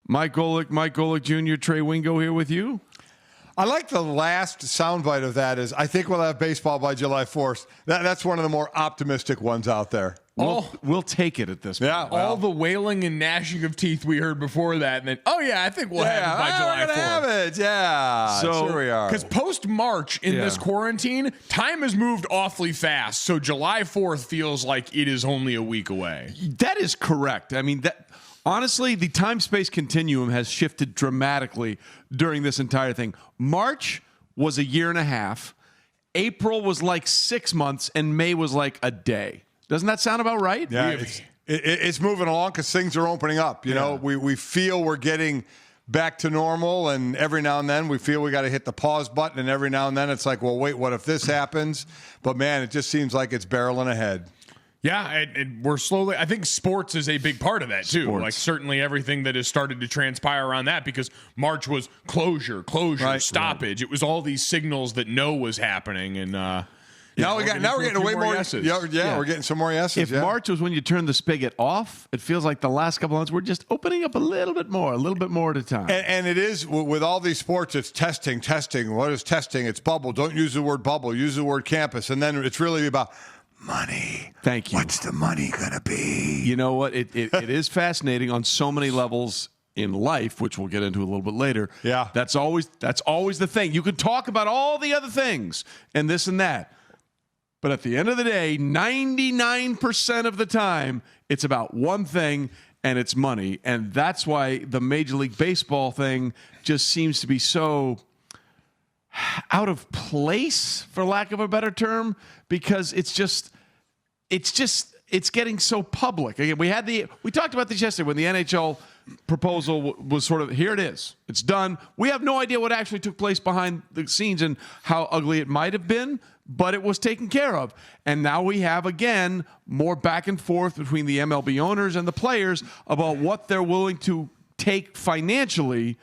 Mike Golic Jr., Trey Wingo here with you. I like the last soundbite of that is, I think we'll have baseball by July 4th. That's one of the more optimistic ones out there. We'll take it at this point. Yeah, well, all the wailing and gnashing of teeth we heard before that, and then, I think we'll have it by July 4th. We're gonna have it, yeah. So, sure we are. Because post-March in this quarantine, time has moved awfully fast, so July 4th feels like it is only a week away. That is correct. I mean, honestly, the time-space continuum has shifted dramatically during this entire thing. March was a year and a half. April was like 6 months, and May was like a day. Doesn't that sound about right? Yeah, it's moving along because things are opening up. You know, we feel we're getting back to normal, and every now and then we feel we got to hit the pause button, and every now and then it's like, well, wait, what if this happens? But, man, it just seems like it's barreling ahead. Yeah, and we're slowly. I think sports is a big part of that too. Like certainly everything that has started to transpire around that, because March was closure, stoppage. It was all these signals that was happening, and now we're getting way more yeses. We're getting some more yeses. If March was when you turn the spigot off, it feels like the last couple of months we're just opening up a little bit more at a time. And it is with all these sports. It's testing. What is testing? It's bubble. Don't use the word bubble. Use the word campus. And then it's really about money. Thank you. What's the money gonna be? You know what? It is fascinating on so many levels in life, which we'll get into a little bit later. Yeah. That's always the thing. You could talk about all the other things and this and that, but at the end of the day, 99% of the time, it's about one thing, and it's money. And that's why the Major League Baseball thing just seems to be so out of place, for lack of a better term, because it's getting so public. Again, we talked about this yesterday when the NHL proposal was sort of, here it is, it's done. We have no idea what actually took place behind the scenes and how ugly it might have been, but it was taken care of. And now we have, again, more back and forth between the MLB owners and the players about what they're willing to take financially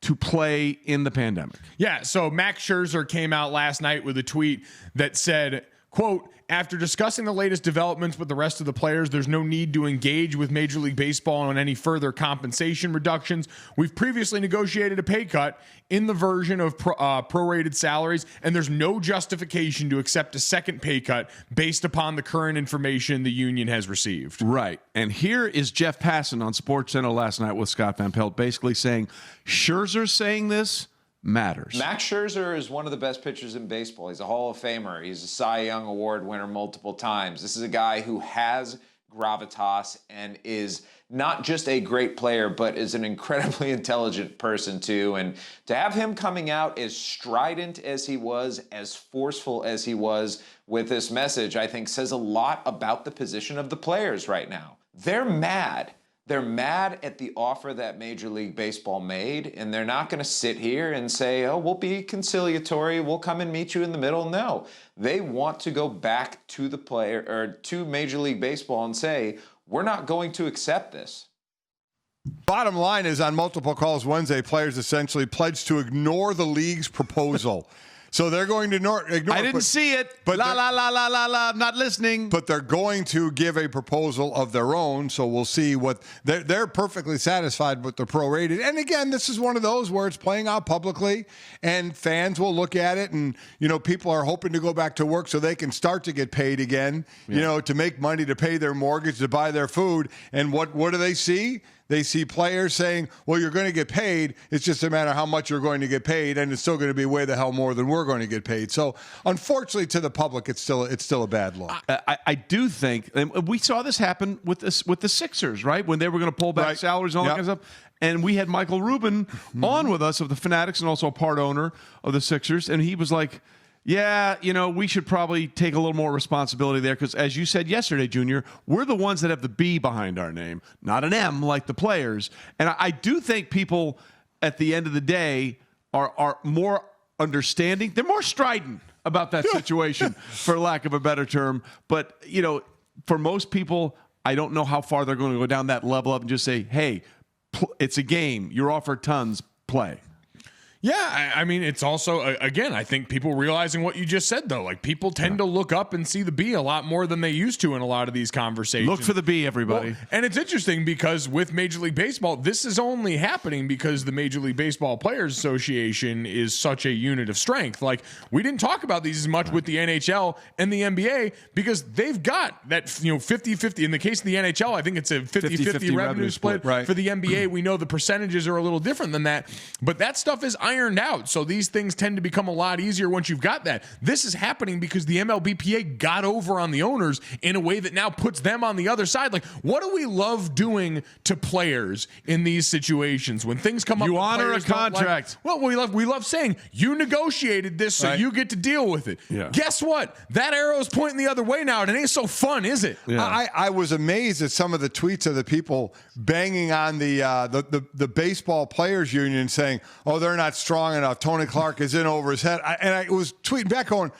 to play in the pandemic. Yeah, so Max Scherzer came out last night with a tweet that said, quote, "After discussing the latest developments with the rest of the players, there's no need to engage with Major League Baseball on any further compensation reductions. We've previously negotiated a pay cut in the version of prorated salaries, and there's no justification to accept a second pay cut based upon the current information the union has received." Right. And here is Jeff Passan on SportsCenter last night with Scott Van Pelt basically saying, Scherzer saying this matters. Max Scherzer is one of the best pitchers in baseball. He's a Hall of Famer. He's a Cy Young Award winner multiple times. This is a guy who has gravitas and is not just a great player, but is an incredibly intelligent person too. And to have him coming out as strident as he was, as forceful as he was with this message, I think says a lot about the position of the players right now. They're mad. They're mad at the offer that Major League Baseball made, and they're not going to sit here and say, oh, we'll be conciliatory, we'll come and meet you in the middle. No, they want to go back to the player or to Major League Baseball and say, we're not going to accept this. Bottom line is, on multiple calls Wednesday, players essentially pledged to ignore the league's proposal. So they're going to ignore I didn't see it. But I'm not listening. But they're going to give a proposal of their own, so we'll see what they're perfectly satisfied with the prorated. And again, this is one of those where it's playing out publicly, and fans will look at it, and people are hoping to go back to work so they can start to get paid again. To make money to pay their mortgage, to buy their food. And what do they see? They see players saying, well, you're going to get paid. It's just a matter of how much you're going to get paid, and it's still going to be way the hell more than we're going to get paid. So, unfortunately, to the public, it's still a bad look. I do think, and we saw this happen with the Sixers, right? When they were going to pull back salaries and all that kind of stuff. And we had Michael Rubin on with us of the Fanatics and also a part owner of the Sixers, and he was like, yeah, we should probably take a little more responsibility there because, as you said yesterday, Junior, we're the ones that have the B behind our name, not an M like the players. And I do think people, at the end of the day, are more understanding. They're more strident about that situation, for lack of a better term. But, for most people, I don't know how far they're going to go down that level up and just say, hey, it's a game. You're offered tons. Play. Yeah, I mean, it's also, again, I think people realizing what you just said, though. Like, people tend to look up and see the B a lot more than they used to in a lot of these conversations. Look for the B, everybody. Well, and it's interesting because with Major League Baseball, this is only happening because the Major League Baseball Players Association is such a unit of strength. Like, we didn't talk about these as much with the NHL and the NBA because they've got that, 50-50. In the case of the NHL, I think it's a 50-50 revenue split. Right. For the NBA, we know the percentages are a little different than that, but that stuff is ironed out. So these things tend to become a lot easier once you've got that. This is happening because the MLBPA got over on the owners in a way that now puts them on the other side. Like, what do we love doing to players in these situations when things come up? You honor a contract. Well, we love saying you negotiated this, so you get to deal with it. Yeah. Guess what? That arrow's pointing the other way now, and it ain't so fun, is it? Yeah. I was amazed at some of the tweets of the people banging on the baseball players union saying, "Oh, they're not strong enough. Tony Clark is in over his head." I was tweeting back going,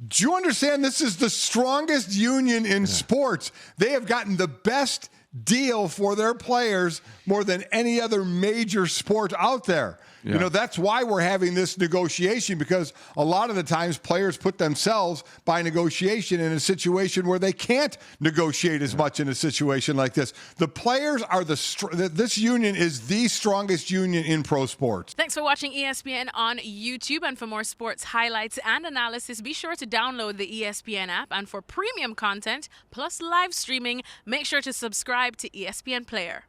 "Do you understand this is the strongest union in sports? They have gotten the best deal for their players more than any other major sport out there." Yeah. That's why we're having this negotiation, because a lot of the times players put themselves by negotiation in a situation where they can't negotiate as much in a situation like this. The players are this union is the strongest union in pro sports. Thanks for watching ESPN on YouTube. And for more sports highlights and analysis, be sure to download the ESPN app. And for premium content plus live streaming, make sure to subscribe to ESPN Player.